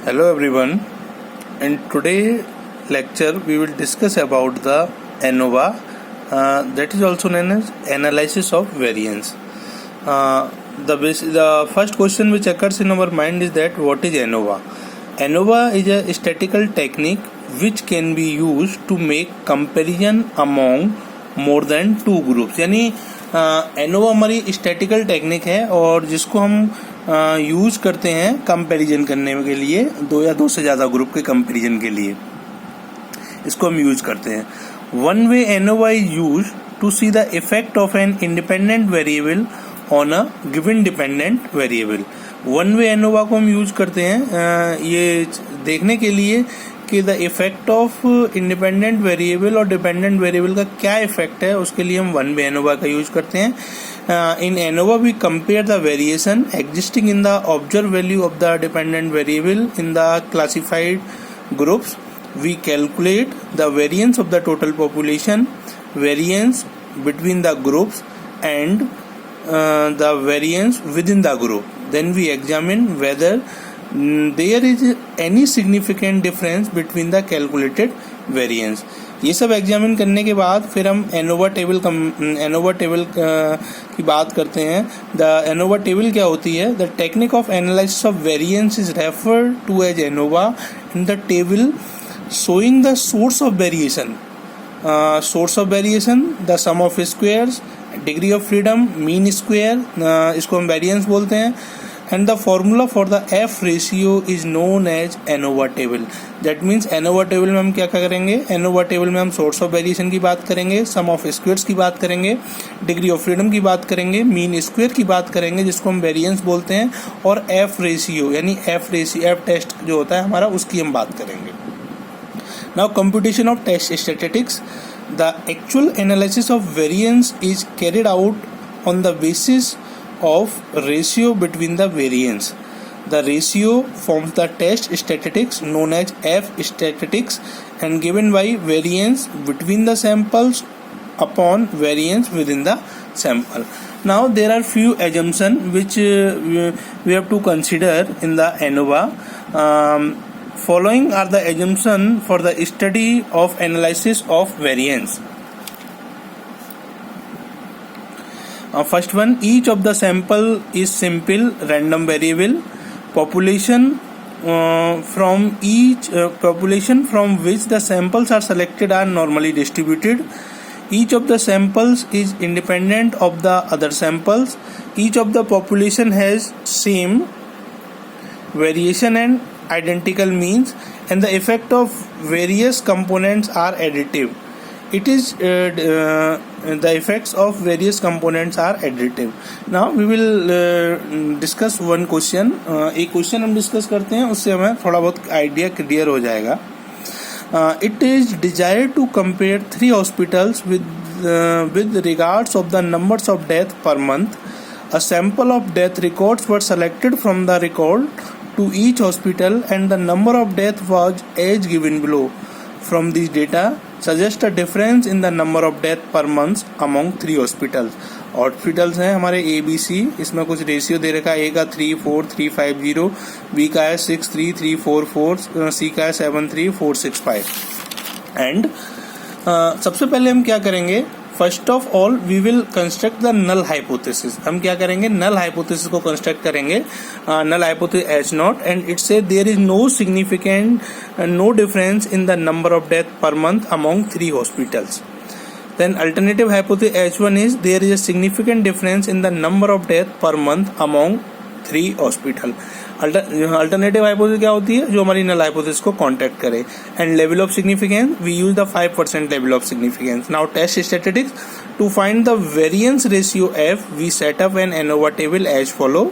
Hello everyone. In today's lecture we will discuss about the ANOVA, that is also known as analysis of variance. The first question which occurs in our mind is that what is ANOVA? ANOVA is a statistical technique which can be used to make comparison among more than two groups. यानी ANOVA हमारी statistical technique है और जिसको हम use करते हैं comparison करने के लिए, दो या दो से ज्यादा ग्रुप के कंपैरिजन के लिए इसको हम यूज करते हैं. One way ANOVA is use to see the effect of an independent variable on a given dependent variable. One way ANOVA को हम यूज करते हैं ये देखने के लिए कि the effect of independent variable और डिपेंडेंट वेरिएबल का क्या इफेक्ट है, उसके लिए हम वन वे एनोवा का यूज करते हैं. In ANOVA we compare the variation existing in the observed value of the dependent variable in the classified groups. We calculate the variance of the total population, variance between the groups and the variance within the group. Then we examine whether there is any significant difference between the calculated variance. ये सब examine करने के बाद फिर हम ANOVA table की बात करते हैं. द एनोवा टेबल क्या होती है? The technique of analysis of variance is referred to as ANOVA in the table showing the source of variation. The sum of squares, degree of freedom, mean square, इसको हम variance बोलते हैं. And the formula for the F ratio is known as ANOVA table. That means ANOVA table में हम क्या करेंगे? ANOVA table में हम source of variation की बात करेंगे, sum of squares की बात करेंगे, degree of freedom की बात करेंगे, mean square की बात करेंगे जिसको हम variance बोलते हैं, और F ratio यानी F test जो होता है हमारा, उसकी हम बात करेंगे. Now computation of test statistics. The actual analysis of variance is carried out on the basis of ratio between the variance. The ratio forms the test statistics known as F statistics and given by variance between the samples upon variance within the sample. Now there are few assumptions which we have to consider in the ANOVA. Following are the assumptions for the study of analysis of variance. First one, each of the sample is simple random variable. Population from which the samples are selected are normally distributed. Each of the samples is independent of the other samples. Each of the population has same variation and identical means, and the effect of various components are additive. It is the effects of various components are additive. Now we will discuss one question. एक question हम discuss करते हैं, उससे हमें थोड़ा बहुत idea clear हो जाएगा. It is desired to compare three hospitals with regards of the numbers of death per month. A sample of death records were selected from the record to each hospital and the number of death was as given below. From these data suggest a difference in the number of death per month among three hospitals. Hospitals हैं हमारे ABC, इसमें कुछ ratio दे रखा है. A का 34350, B का है 63344, C का है 73465. एंड सबसे पहले हम क्या करेंगे? First of all we will construct the null hypothesis. हम क्या करेंगे? नल हाइपोथेसिस को कंस्ट्रक्ट करेंगे. Null hypothesis H naught, and it say there is no significant no difference in the number of death per month among three hospitals. Then alternative hypothesis H1 is there is a significant difference in the number of death per month among three hospital. Alternative hypothesis क्या होती है? जो हमारी null hypothesis को contact करे. And level of significance we use the 5% level of significance. Now test statistics. To find the variance ratio F we set up an ANOVA table as follow.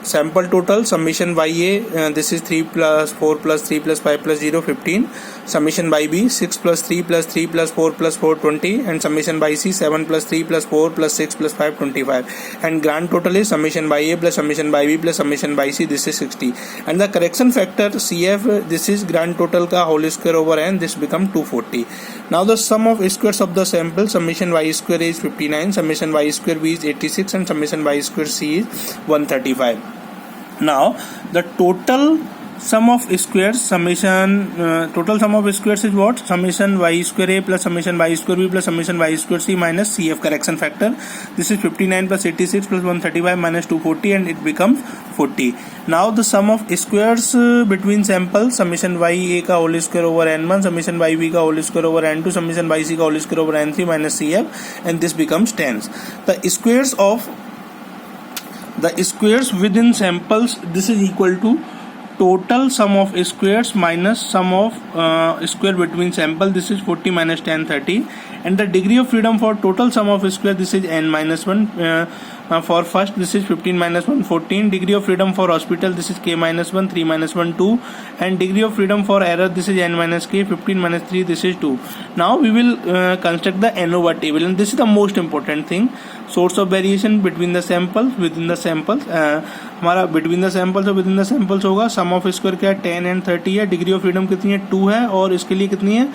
Sample total summation by A, this is 3 plus 4 plus 3 plus 5 plus 0 15. Summation by B 6 plus 3 plus 3 plus 4 plus 4 20, and summation by C 7 plus 3 plus 4 plus 6 plus 5 25, and grand total is summation by A plus summation by B plus summation by C, this is 60, and the correction factor CF, this is grand total ka whole square over n, this become 240. Now the sum of squares of the sample, summation y square is 59, summation y square B is 86, and summation y square C is 135. Now the total sum of squares, summation, total sum of squares is what? Summation y square a plus summation y square b plus summation y square c minus cf correction factor. This is 59 plus 86 plus 135 minus 240 and it becomes 40. Now the sum of squares between samples, summation y a का whole square over n1, summation y b का whole square over n2, summation y c का whole square over n3 minus cf, and this becomes tens. The squares within samples, this is equal to total sum of squares minus sum of square between sample. This is 40 minus 10 30, and the degree of freedom for total sum of square, this is n minus 1. For first, this is 15 minus 1 14. Degree of freedom for hospital, this is k minus 1 3 minus 1 2, and degree of freedom for error, this is n minus k 15 minus 3, this is 2. Now we will construct the ANOVA table, and this is the most important thing. Source of variation between the samples, within the samples. हमारा between the samples और with in the samples होगा. सम of square क्या है? 10 and 30 है. Degree of freedom कितनी है? 2 है, और इसके लिए कितनी है?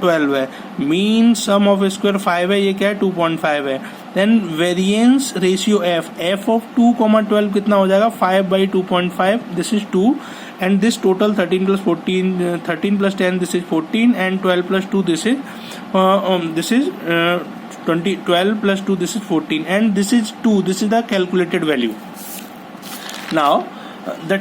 12 है. मीन सम ऑफ स्क्वायर 5 है, ये क्या है? 2.5 है. Then variance ratio F of 2,12 कितना हो जाएगा? 5/2.5. दिस इज 2, and this total 13 plus 14 13 plus 10, this is 14, and 12 plus 2, this is 20. 12 plus 2, this is 14, and this is 2. This is the calculated value. Now the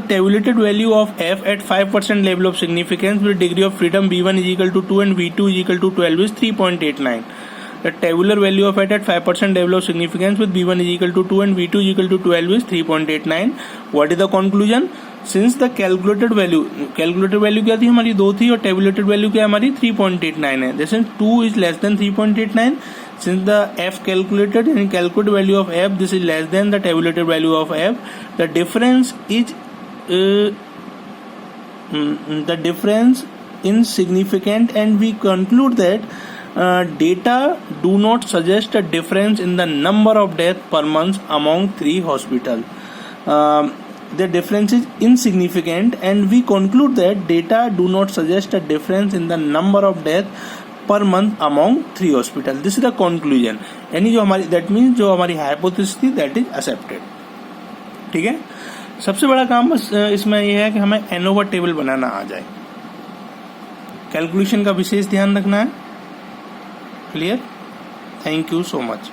tabulated value of f at 5% level of significance with degree of freedom v1 is equal to 2 and v2 is equal to 12 is 3.89. The tabular value of f at 5% level of significance with v1 is equal to 2 and v2 is equal to 12 is 3.89. What is the conclusion? Since the calculated value क्या थी हमारी? 2 थी, और tabulated value क्या हमारी? 3.89 है. This is 2 is less than 3.89. Since the f calculated and calculated value of f, this is less than the tabulated value of f, the difference is insignificant, and we conclude that data do not suggest a difference in the number of deaths per month among 3 hospitals. The difference is insignificant, and we conclude that data do not suggest a difference in the number of deaths per month among 3 hospitals. This is the conclusion. यानी जो हमारी, that means जो हमारी hypothesis थी, that is accepted. ठीक है. सबसे बड़ा काम बस इसमें यह है कि हमें ANOVA टेबल बनाना आ जाए. कैलकुलेशन का विशेष ध्यान रखना है. Clear? Thank you so much.